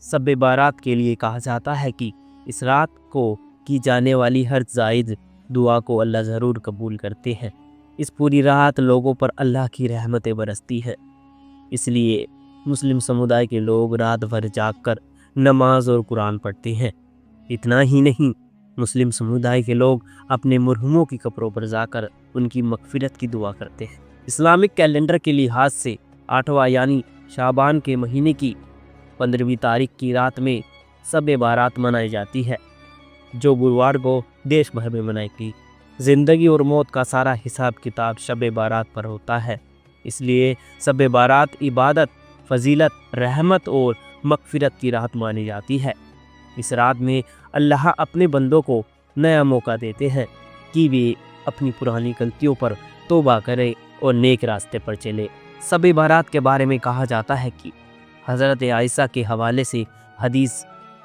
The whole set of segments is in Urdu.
شب بارات کے لیے کہا جاتا ہے کہ اس رات کو کی جانے والی ہر زائد دعا کو اللہ ضرور قبول کرتے ہیں۔ اس پوری رات لوگوں پر اللہ کی رحمتیں برستی ہیں، اس لیے مسلم سمودائے کے لوگ رات بھر جاگ کر نماز اور قرآن پڑھتے ہیں۔ اتنا ہی نہیں، مسلم سمودائے کے لوگ اپنے مرحوموں کی قبروں پر جا کر ان کی مغفرت کی دعا کرتے ہیں۔ اسلامک کیلنڈر کے لحاظ سے 8واں یعنی شعبان کے مہینے کی 15ویں تاریخ کی رات میں شب بارات منائی جاتی ہے، جو گروار کو دیش بھر میں منائی گئی۔ زندگی اور موت کا سارا حساب کتاب شب بارات پر ہوتا ہے، اس لیے شب بارات عبادت، فضیلت، رحمت اور مغفرت کی رات مانی جاتی ہے۔ اس رات میں اللہ اپنے بندوں کو نیا موقع دیتے ہیں کہ وہ اپنی پرانی غلطیوں پر توبہ کرے اور نیک راستے پر چلے۔ شب بارات کے بارے میں کہا جاتا ہے کہ حضرت عائشہ کے حوالے سے حدیث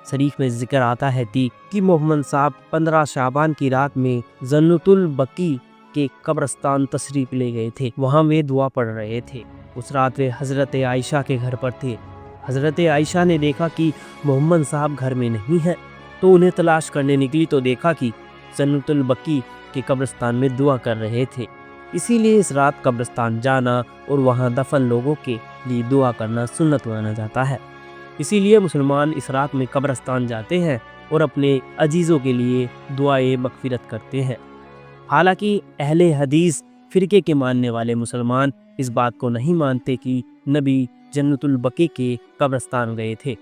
شریف میں ذکر آتا ہے کہ محمد صاحب 15 شعبان کی رات میں جنت البقیع کے قبرستان تشریف لے گئے تھے، وہاں وہ دعا پڑھ رہے تھے۔ اس رات وہ حضرت عائشہ کے گھر پر تھے۔ حضرت عائشہ نے دیکھا کہ محمد صاحب گھر میں نہیں ہیں، تو انہیں تلاش کرنے نکلی تو دیکھا کہ جنت البقیع کے قبرستان میں دعا کر رہے تھے۔ اسی لیے اس رات قبرستان جانا اور وہاں دفن لوگوں کے لیے دعا کرنا سنت مانا جاتا ہے۔ اسی لیے مسلمان اس رات میں قبرستان جاتے ہیں اور اپنے عزیزوں کے لیے دعائے مغفرت کرتے ہیں۔ حالانکہ اہل حدیث فرقے کے ماننے والے مسلمان اس بات کو نہیں مانتے کہ نبی جنت البقیع کے قبرستان گئے تھے۔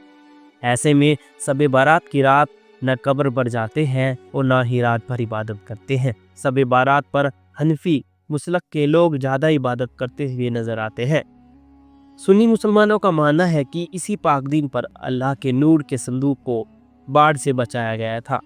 ایسے میں شب بارات کی رات نہ قبر پر جاتے ہیں اور نہ ہی رات بھر عبادت کرتے ہیں۔ شب بارات پر حنفی مسلک کے لوگ زیادہ عبادت کرتے ہوئے نظر آتے ہیں۔ سنی مسلمانوں کا ماننا ہے کہ اسی پاک دن پر اللہ کے نور کے صندوق کو باڑھ سے بچایا گیا تھا۔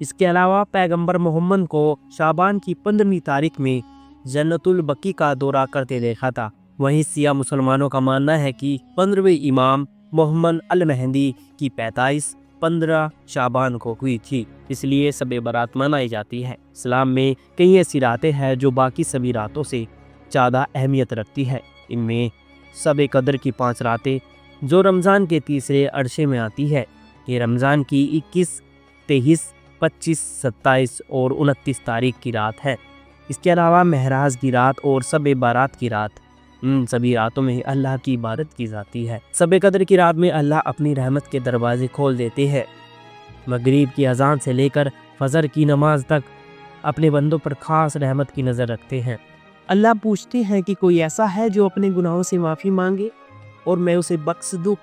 اس کے علاوہ پیغمبر محمد کو شعبان کی 15ویں تاریخ میں جنت البقیع کا دورہ کرتے دیکھا تھا۔ وہیں شیعہ مسلمانوں کا ماننا ہے کہ 15ویں امام محمد المہدی کی پیدائش 15 شعبان کو ہوئی تھی، اس لیے شب بارات منائی جاتی ہے۔ اسلام میں کئی ایسی راتیں ہیں جو باقی سبھی راتوں سے زیادہ اہمیت رکھتی ہے۔ ان میں شب قدر کی 5 راتیں جو رمضان کے تیسرے عرصے میں آتی ہے، یہ رمضان کی 21، 23، 25، 27 اور 29 تاریخ کی رات ہے۔ اس کے علاوہ معراج کی رات اور شب بارات کی رات، ان سبھی راتوں میں اللہ کی عبادت کی جاتی ہے۔ شب قدر کی رات میں اللہ اپنی رحمت کے دروازے کھول دیتے ہیں۔ مغرب کی اذان سے لے کر فجر کی نماز تک اپنے بندوں پر خاص رحمت کی نظر رکھتے ہیں۔ اللہ پوچھتے ہیں کہ کوئی ایسا ہے جو اپنے گناہوں سے معافی مانگے اور میں اسے بخش دوں؟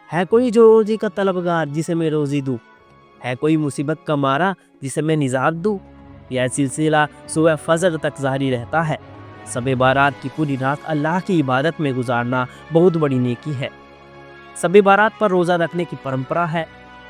ہے کوئی جو روزی کا طلبگار جسے میں روزی دوں؟ ہے کوئی مصیبت کا مارا جسے میں نجات دوں؟ یہ سلسلہ صبح فجر تک جاری رہتا ہے۔ شب بارات کی پوری رات اللہ کی عبادت میں گزارنا بہت بڑی نیکی ہے۔ شب بارات پر روزہ رکھنے کی پرمپرا ہے۔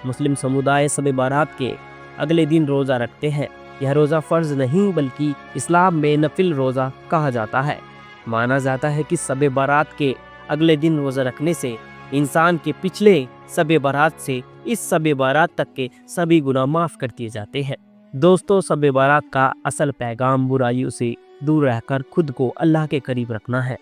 مسلم سمودائے شب بارات کے اگلے دن روزہ رکھتے ہیں۔ یہ روزہ فرض نہیں بلکہ اسلام میں نفل روزہ کہا جاتا ہے۔ مانا جاتا ہے کہ شب بارات کے اگلے دن روزہ رکھنے سے انسان کے پچھلے شب بارات سے اس شب بارات تک کے سبھی گناہ معاف کر دیے جاتے ہیں۔ دوستو، شب بارات کا اصل پیغام برائیوں سے دور رہ کر خود کو اللہ کے قریب رکھنا ہے۔